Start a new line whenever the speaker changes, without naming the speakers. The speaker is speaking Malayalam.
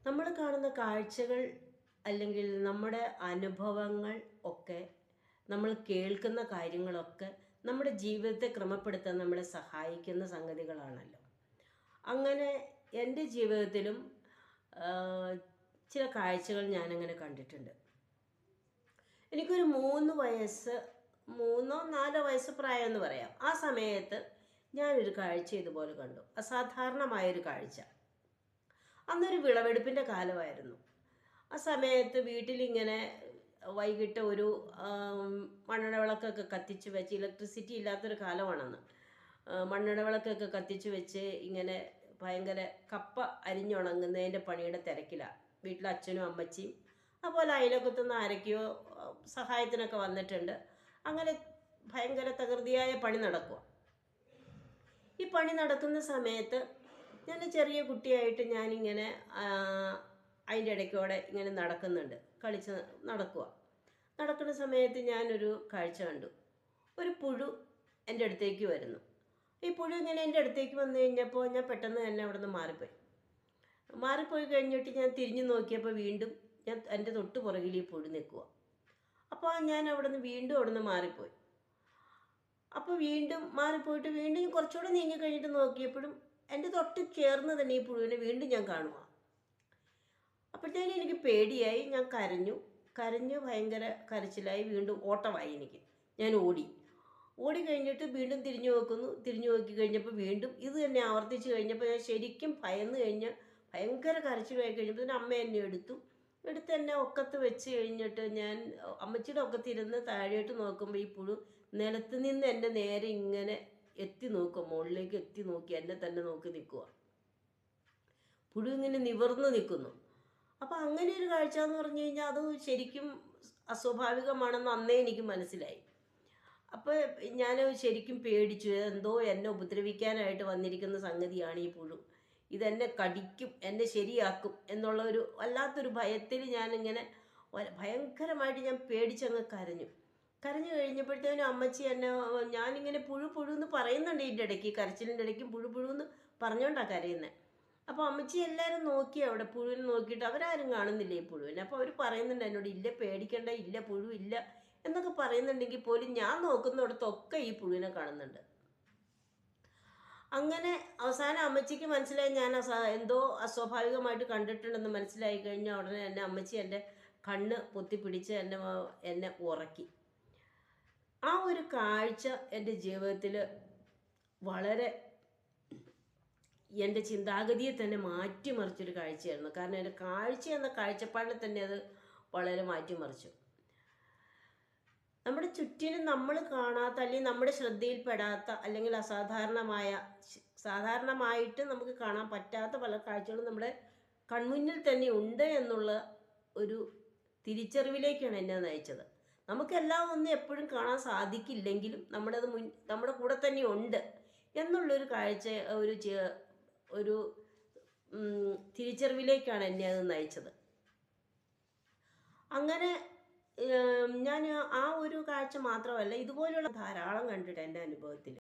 നമ്മൾ കാണുന്ന കാഴ്ചകൾ അല്ലെങ്കിൽ നമ്മുടെ അനുഭവങ്ങൾ ഒക്കെ നമ്മൾ കേൾക്കുന്ന കാര്യങ്ങളൊക്കെ നമ്മുടെ ജീവിതത്തെ ക്രമപ്പെടുത്താൻ നമ്മളെ സഹായിക്കുന്ന സംഗതികളാണല്ലോ. അങ്ങനെ എൻ്റെ ജീവിതത്തിലും ചില കാഴ്ചകൾ ഞാനങ്ങനെ കണ്ടിട്ടുണ്ട്. എനിക്കൊരു 3-4 വയസ്സ് പ്രായമെന്ന് പറയാം. ആ സമയത്ത് ഞാനൊരു കാഴ്ച ഇതുപോലെ കണ്ടു. അസാധാരണമായൊരു കാഴ്ച. അന്നൊരു വിളവെടുപ്പിൻ്റെ കാലമായിരുന്നു. ആ സമയത്ത് വീട്ടിലിങ്ങനെ വൈകിട്ട് ഒരു മണ്ണെണ്ണ വിളക്കൊക്കെ കത്തിച്ച് വെച്ച്, ഇലക്ട്രിസിറ്റി ഇല്ലാത്തൊരു കാലമാണെന്ന്. മണ്ണെണ്ണ വിളക്കൊക്കെ കത്തിച്ച് വെച്ച് ഇങ്ങനെ ഭയങ്കര കപ്പ അരിഞ്ഞുണങ്ങുന്നതിൻ്റെ പണിയുടെ തിരക്കിലാണ്. വീട്ടിൽ അച്ഛനും അമ്മച്ചിയും അതുപോലെ അയലൊക്കത്തുനിന്ന് ആരൊക്കെയോ സഹായത്തിനൊക്കെ വന്നിട്ടുണ്ട്. അങ്ങനെ ഭയങ്കര തകൃതിയായ പണി നടക്കുക. ഈ പണി നടക്കുന്ന സമയത്ത് ഞാൻ ചെറിയ കുട്ടിയായിട്ട് ഞാനിങ്ങനെ അതിൻ്റെ ഇടയ്ക്കോടെ ഇങ്ങനെ നടക്കുന്നുണ്ട്, കളിച്ച് നടക്കുന്ന സമയത്ത് ഞാനൊരു കാഴ്ച കണ്ടു. ഒരു പുഴു എൻ്റെ അടുത്തേക്ക് വരുന്നു. ഈ പുഴു ഇങ്ങനെ എൻ്റെ അടുത്തേക്ക് വന്നു കഴിഞ്ഞപ്പോൾ ഞാൻ പെട്ടെന്ന് തന്നെ അവിടെ നിന്ന് മാറിപ്പോയി കഴിഞ്ഞിട്ട് ഞാൻ തിരിഞ്ഞു നോക്കിയപ്പോൾ വീണ്ടും എൻ്റെ തൊട്ട് പുറകിൽ ഈ പുഴു നിൽക്കുക. അപ്പോൾ ഞാൻ അവിടെ നിന്ന് മാറിപ്പോയി. അപ്പോൾ വീണ്ടും മാറിപ്പോയിട്ട് വീണ്ടും കുറച്ചുകൂടെ നീങ്ങി കഴിഞ്ഞിട്ട് നോക്കിയപ്പോഴും എൻ്റെ തൊട്ട് ചേർന്ന് തന്നെ ഈ പുഴുവിനെ വീണ്ടും ഞാൻ കാണുക. അപ്പോഴത്തേനും എനിക്ക് പേടിയായി. ഞാൻ കരഞ്ഞു ഭയങ്കര കരച്ചിലായി. വീണ്ടും ഓട്ടമായി എനിക്ക്. ഞാൻ ഓടി കഴിഞ്ഞിട്ട് വീണ്ടും തിരിഞ്ഞു നോക്കി കഴിഞ്ഞപ്പോൾ വീണ്ടും ഇത് തന്നെ ആവർത്തിച്ച് കഴിഞ്ഞപ്പോൾ ഞാൻ ശരിക്കും ഭയന്ന് ഭയങ്കര കരച്ചിലായി കഴിഞ്ഞപ്പോൾ തന്നെ അമ്മ എന്നെ എടുത്ത് എന്നെ ഒക്കത്ത് വെച്ച് കഴിഞ്ഞിട്ട് ഞാൻ അമ്മച്ചിയുടെ ഒക്കത്തിരുന്ന് താഴോട്ട് നോക്കുമ്പോൾ ഈ പുഴു നിലത്ത് നിന്ന് എൻ്റെ നേരെ ഇങ്ങനെ മുകളിലേക്ക് എത്തി നോക്കി എന്നെ തന്നെ നോക്കി നിൽക്കുക. പുഴു ഇങ്ങനെ നിവർന്ന് നിൽക്കുന്നു. അപ്പോൾ അങ്ങനെ ഒരു കാഴ്ച എന്ന് പറഞ്ഞു കഴിഞ്ഞാൽ അത് ശരിക്കും അസ്വാഭാവികമാണെന്ന് അന്നേ എനിക്ക് മനസ്സിലായി. അപ്പോൾ ഞാൻ ശരിക്കും പേടിച്ചു. എന്തോ എന്നെ ഉപദ്രവിക്കാനായിട്ട് വന്നിരിക്കുന്ന സംഗതിയാണ് ഈ പുഴു. ഇതെന്നെ കടിക്കും, എന്നെ ശരിയാക്കും എന്നുള്ളൊരു വല്ലാത്തൊരു ഭയത്തിൽ ഞാനിങ്ങനെ ഭയങ്കരമായിട്ട് ഞാൻ പേടിച്ചങ്ങ് കരഞ്ഞു കഴിഞ്ഞപ്പോഴത്തേനും അമ്മച്ചി എന്നെ ഞാനിങ്ങനെ പുഴു എന്ന് പറയുന്നുണ്ട്. ഇതിൻ്റെ ഇടയ്ക്ക് കരച്ചിലിൻ്റെ ഇടയ്ക്കും പുഴു എന്ന് പറഞ്ഞുകൊണ്ടാണ് കരയുന്നത്. അപ്പോൾ അമ്മച്ചി എല്ലാവരും നോക്കി അവിടെ പുഴുവിനെ നോക്കിയിട്ട് അവരാരും കാണുന്നില്ല ഈ പുഴുവിനെ. അപ്പോൾ അവർ പറയുന്നുണ്ട് എന്നോട്, ഇല്ല പേടിക്കണ്ട, ഇല്ല പുഴു ഇല്ല എന്നൊക്കെ പറയുന്നുണ്ടെങ്കിൽ പോലും ഞാൻ നോക്കുന്നിടത്തൊക്കെ ഈ പുഴുവിനെ കാണുന്നുണ്ട്. അങ്ങനെ അവസാനം അമ്മച്ചിക്ക് മനസ്സിലായി ഞാൻ എന്തോ അസ്വാഭാവികമായിട്ട് കണ്ടിട്ടുണ്ടെന്ന് മനസ്സിലായി കഴിഞ്ഞാൽ ഉടനെ തന്നെ അമ്മച്ചി എൻ്റെ കണ്ണ് പൊത്തിപ്പിടിച്ച് എന്നെ ഉറക്കി. ആ ഒരു കാഴ്ച എൻ്റെ ജീവിതത്തിൽ വളരെ എൻ്റെ ചിന്താഗതിയെ തന്നെ മാറ്റിമറിച്ചൊരു കാഴ്ചയായിരുന്നു. കാരണം എൻ്റെ കാഴ്ച എന്ന കാഴ്ചപ്പാടിൽ തന്നെ അത് വളരെ മാറ്റിമറിച്ചു. നമ്മുടെ ചുറ്റിനും നമ്മൾ കാണാത്ത അല്ലെങ്കിൽ നമ്മുടെ ശ്രദ്ധയിൽപ്പെടാത്ത അല്ലെങ്കിൽ സാധാരണമായിട്ട് നമുക്ക് കാണാൻ പറ്റാത്ത പല കാഴ്ചകളും നമ്മുടെ കൺമുന്നിൽ തന്നെ ഉണ്ട് എന്നുള്ള ഒരു തിരിച്ചറിവിലേക്കാണ് എന്നെ നയിച്ചത്. നമുക്കെല്ലാം ഒന്നും എപ്പോഴും കാണാൻ സാധിക്കില്ലെങ്കിലും നമ്മുടെ കൂടെ തന്നെ ഉണ്ട് എന്നുള്ളൊരു കാഴ്ച ഒരു തിരിച്ചറിവിലേക്കാണ് എന്നെ അത് നയിച്ചത്. അങ്ങനെ ഞാൻ ആ ഒരു കാഴ്ച മാത്രമല്ല, ഇതുപോലെയുള്ള ധാരാളം കണ്ടിട്ട് എൻ്റെ അനുഭവത്തിൽ.